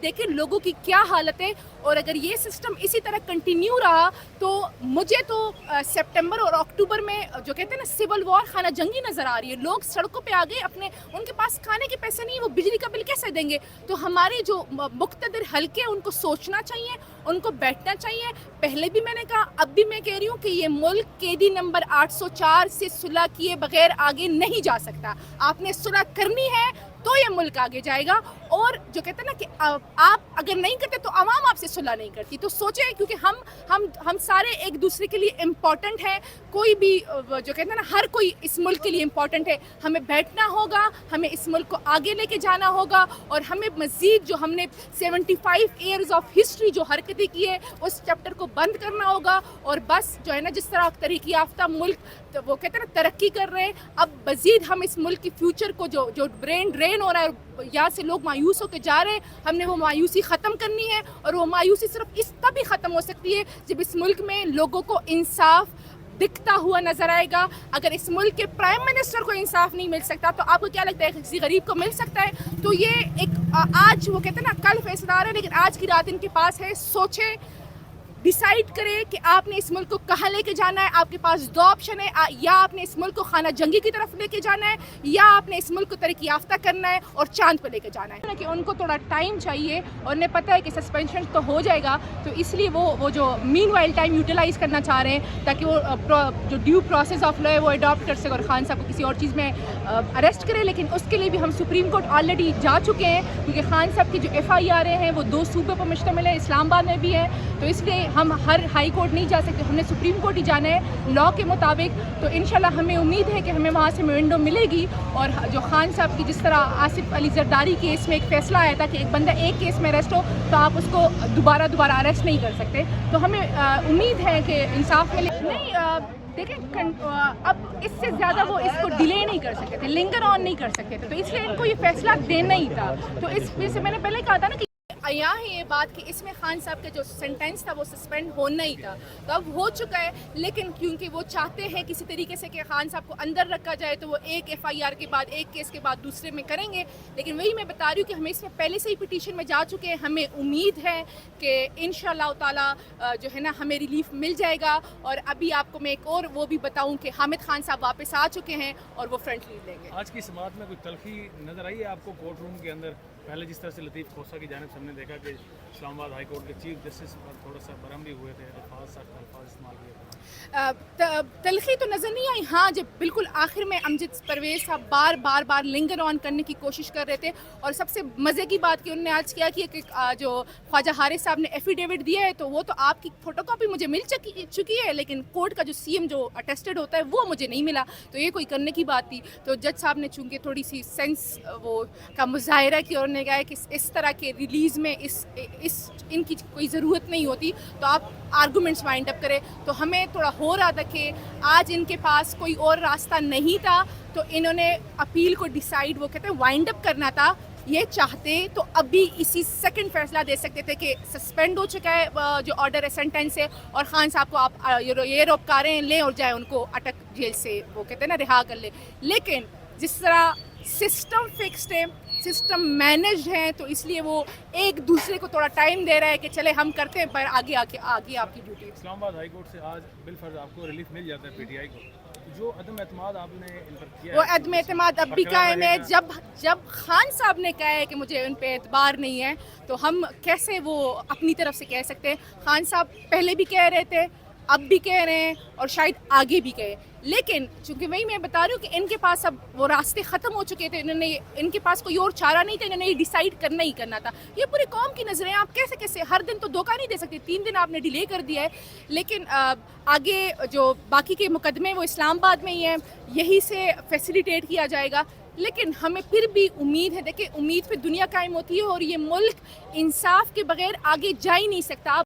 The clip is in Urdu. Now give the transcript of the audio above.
دیکھیں لوگوں کی کیا حالت ہے، اور اگر یہ سسٹم اسی طرح کنٹینیو رہا تو مجھے تو سپٹمبر اور اکتوبر میں جو کہتے ہیں نا سول وار، خانہ جنگی نظر آ رہی ہے. لوگ سڑکوں پہ آ گئے، ان کے پاس کھانے کے پیسے نہیں، وہ بجلی کا بل کیسے دیں گے؟ تو ہمارے جو مقتدر حلقے ہیں ان کو سوچنا چاہیے، ان کو بیٹھنا چاہیے. پہلے بھی میں نے کہا، اب بھی میں کہہ رہی ہوں کہ یہ ملک قیدی نمبر 804 سے صلح کیے بغیر آگے نہیں جا سکتا. آپ نے صلح کرنی ہے تو یہ ملک آگے جائے گا. اور جو کہتے ہیں نا کہ آپ اگر نہیں کرتے تو عوام آپ سے صلح نہیں کرتی. تو سوچیں، کیونکہ ہم سارے ایک دوسرے کے لیے امپورٹنٹ ہیں. کوئی بھی جو کہتے ہیں نا ہر کوئی اس ملک کے لیے امپورٹنٹ ہے. ہمیں بیٹھنا ہوگا، ہمیں اس ملک کو آگے لے کے جانا ہوگا، اور ہمیں مزید جو ہم نے 75 ایئرز آف ہسٹری جو حرکتیں کی ہے اس چیپٹر کو بند کرنا ہوگا. اور بس جو ہے نا جس طرح ترقی یافتہ ملک وہ کہتے ہیں نا ترقی کر رہے ہیں، اب مزید ہم اس ملک کی فیوچر کو جو برین ڈرین ہو رہا ہے، یہاں سے لوگ مایوس ہو کے جا رہے ہیں، ہم نے وہ مایوسی ختم کرنی ہے. اور وہ مایوسی صرف اس تبھی ختم ہو سکتی ہے جب اس ملک میں لوگوں کو انصاف دکھتا ہوا نظر آئے گا. اگر اس ملک کے پرائم منسٹر کو انصاف نہیں مل سکتا تو آپ کو کیا لگتا ہے کسی غریب کو مل سکتا ہے؟ تو یہ ایک آج وہ کہتے ہیں نا کل فیصلہ آ رہا ہے، لیکن آج کی رات ان کے پاس ہے. سوچیں، ڈیسائیڈ کریں کہ آپ نے اس ملک کو کہاں لے کے جانا ہے. آپ کے پاس دو آپشن ہے، یا آپ نے اس ملک کو خانہ جنگی کی طرف لے کے جانا ہے، یا آپ نے اس ملک کو ترقی یافتہ کرنا ہے اور چاند پہ لے کے جانا ہے. کہ ان کو تھوڑا ٹائم چاہیے، اور انہیں پتہ ہے کہ سسپینشن تو ہو جائے گا، تو اس لیے وہ جو مین وائل ٹائم یوٹیلائز کرنا چاہ رہے ہیں تاکہ وہ جو ڈیو پروسیس آف لا ہے وہ اڈاپٹ کر سکے اور خان صاحب کو کسی اور چیز میں اریسٹ کرے. لیکن اس کے لیے بھی ہم سپریم کورٹ آلریڈی جا چکے ہیں، کیونکہ خان صاحب کی جو FIR ہیں وہ 2 صوبے پر مشتمل ہے، اسلام آباد میں بھی ہے. تو اس لیے ہم ہر ہائی کورٹ نہیں جا سکتے، ہم نے سپریم کورٹ ہی جانا ہے لا کے مطابق. تو انشاءاللہ ہمیں امید ہے کہ ہمیں وہاں سے ونڈو ملے گی. اور جو خان صاحب کی جس طرح آصف علی زرداری کیس میں ایک فیصلہ آیا تھا کہ ایک بندہ ایک کیس میں اریسٹ ہو تو آپ اس کو دوبارہ اریسٹ نہیں کر سکتے. تو ہمیں امید ہے کہ انصاف ملے. نہیں دیکھیں، اب اس سے زیادہ وہ اس کو ڈیلے نہیں کر سکتے تھے، لنگر آن نہیں کر سکتے تھے، تو اس لیے ان کو یہ فیصلہ دینا ہی تھا. تو اس وجہ سے میں نے پہلے کہا تھا نا کہ یہاں ہے یہ بات کہ اس میں خان صاحب کا جو سینٹینس تھا وہ سسپینڈ ہونا ہی تھا، تو اب ہو چکا ہے. لیکن کیونکہ وہ چاہتے ہیں کسی طریقے سے کہ خان صاحب کو اندر رکھا جائے تو وہ ایک FIR کے بعد ایک کیس کے بعد دوسرے میں کریں گے. لیکن وہی میں بتا رہی ہوں کہ ہمیں اس میں پہلے سے ہی پٹیشن میں جا چکے ہیں. ہمیں امید ہے کہ انشاءاللہ تعالی جو ہے نا ہمیں ریلیف مل جائے گا. اور ابھی آپ کو میں ایک اور وہ بھی بتاؤں کہ حامد خان صاحب واپس آ چکے ہیں اور وہ فرنٹ لیڈ لیں گے. آج کی سماعت میں کوئی تلخی نظر آئی ہے آپ کو کورٹ روم کے اندر؟ پہلے جس طرح سے لطیف کھوسہ کی جانب سے ہم نے دیکھا کہ اسلام آباد ہائی کورٹ کے چیف جسٹس پر تھوڑا سا برہم بھی ہوئے تھے، سخت الفاظ استعمال کیے تھے. تلخی تو نظر نہیں آئی. ہاں، جب بالکل آخر میں امجد پرویز صاحب بار لنگر آن کرنے کی کوشش کر رہے تھے. اور سب سے مزے کی بات کہ انہوں نے آج کیا کہ جو خواجہ حارث صاحب نے ایفیڈیوٹ دیا ہے تو وہ تو آپ کی فوٹو کاپی مجھے مل چکی ہے، لیکن کورٹ کا جو CM جو اٹیسٹڈ ہوتا ہے وہ مجھے نہیں ملا. تو یہ کوئی کرنے کی بات تھی. تو جج صاحب نے چونکہ تھوڑی سی سینس وہ کا مظاہرہ کیا، انہوں نے کہا کہ اس طرح کے ریلیز میں ان کی کوئی ضرورت نہیں ہوتی، تو آپ آرگومنٹس وائنڈ اپ کریں. تو ہمیں تھوڑا ہو رہا تھا کہ آج ان کے پاس کوئی اور راستہ نہیں تھا، تو انہوں نے اپیل کو ڈیسائیڈ وہ کہتے ہیں وائنڈ اپ کرنا تھا. یہ چاہتے تو ابھی اسی سیکنڈ فیصلہ دے سکتے تھے کہ سسپینڈ ہو چکا ہے جو آرڈر ہے سینٹینس ہے، اور خان صاحب کو آپ یہ روکاریں لیں اور جائیں ان کو اٹک جیل سے وہ کہتے ہیں نا رہا کر لیں. لیکن جس طرح سسٹم فکسڈ ہے، سسٹم مینجڈ ہے، تو اس لیے وہ ایک دوسرے کو تھوڑا ٹائم دے رہا ہے کہ چلے ہم کرتے ہیں، پر آگے آپ کی ڈیوٹی. اسلام آباد ہائی کورٹ سے آج بالفرض آپ کو ریلیف مل جاتا ہے PTI کو، جو عدم اعتماد آپ نے ان پر کیا ہے، وہ عدم اعتماد اب بھی قائم ہے. جب خان صاحب نے کہا ہے کہ مجھے ان پہ اعتبار نہیں ہے تو ہم کیسے وہ اپنی طرف سے کہہ سکتے ہیں؟ خان صاحب پہلے بھی کہہ رہے تھے، اب بھی کہہ رہے ہیں، اور شاید آگے بھی کہے. لیکن چونکہ وہی میں بتا رہی ہوں کہ ان کے پاس اب وہ راستے ختم ہو چکے تھے، ان کے پاس کوئی اور چارہ نہیں تھا، انہوں نے یہ ڈیسائیڈ کرنا ہی کرنا تھا. یہ پوری قوم کی نظریں آپ کیسے ہر دن تو دھوکہ نہیں دے سکتے. 3 دن آپ نے ڈیلے کر دیا ہے، لیکن آگے جو باقی کے مقدمے وہ اسلام آباد میں ہی ہیں، یہی سے فیسیلیٹیٹ کیا جائے گا. لیکن ہمیں پھر بھی امید ہے، دیکھیں امید پہ دنیا قائم ہوتی ہے، اور یہ ملک انصاف کے بغیر آگے جا ہی نہیں سکتا.